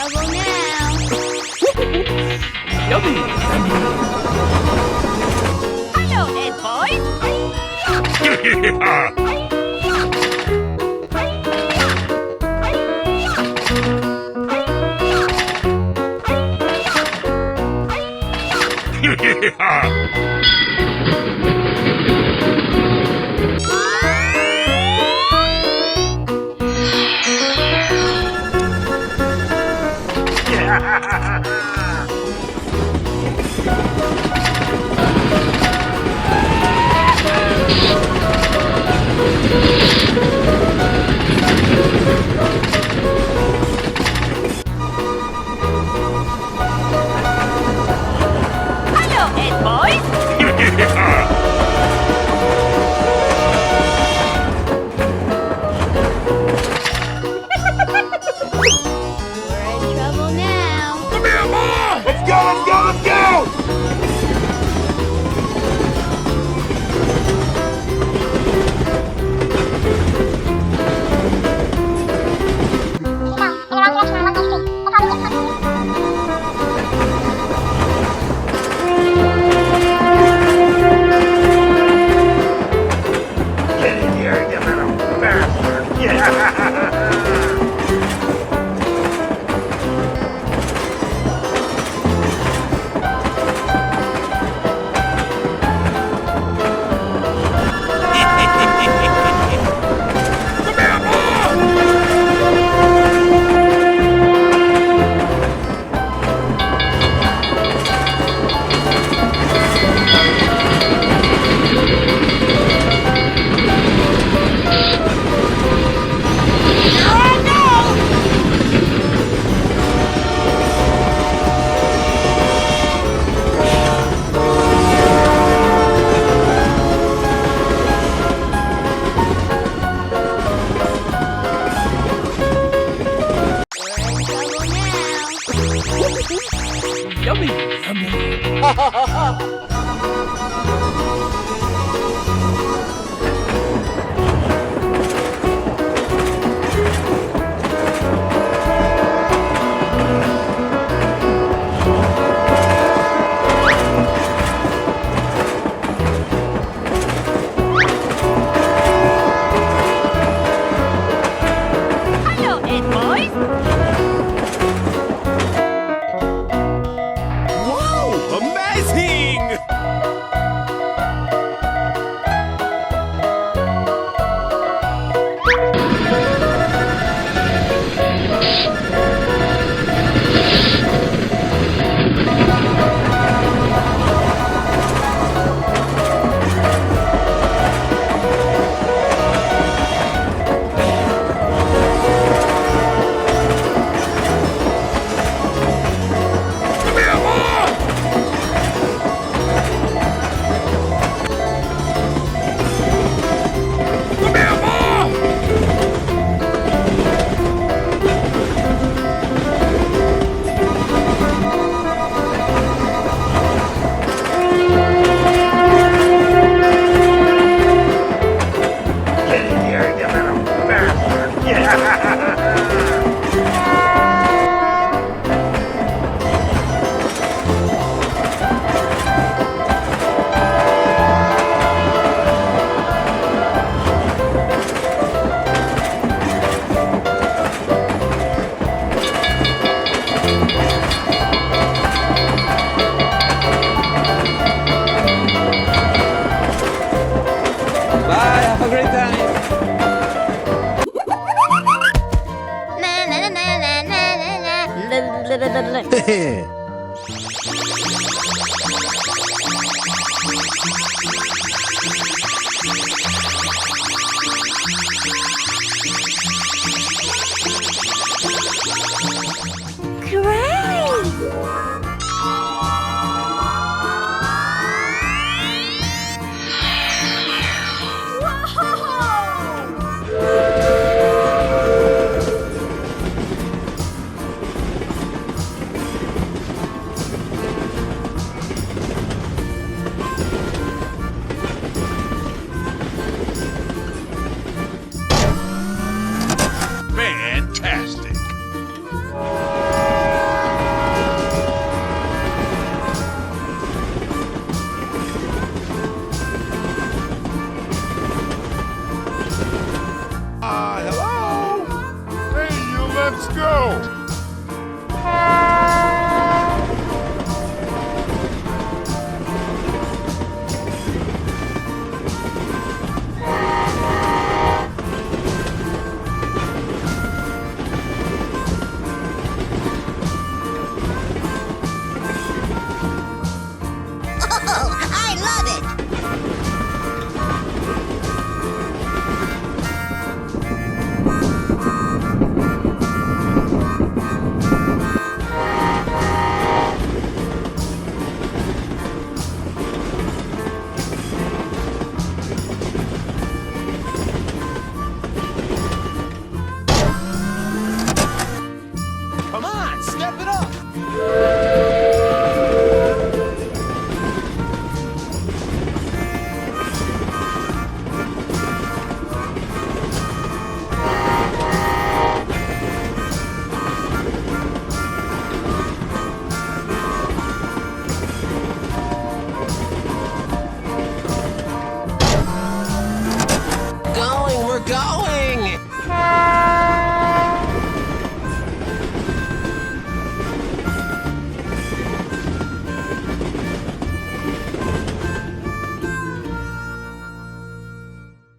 trouble now. Yummy! Hello, Ed boys. Hello, Ed boys. We're in trouble now. Come here, Mom! Let's go, let's go, let's go! Get in here, you little bastard! Yeah! Come here, Mom! We're in trouble now. Yummy! Yummy! Hello, Ed boys. Wow! Amazing! Come here, Mom! Come here, Mom! Get in here, you little bastard! Yeah! Bye! Have a great time! Na na na na na na na na. Hello? Hey, you let's go!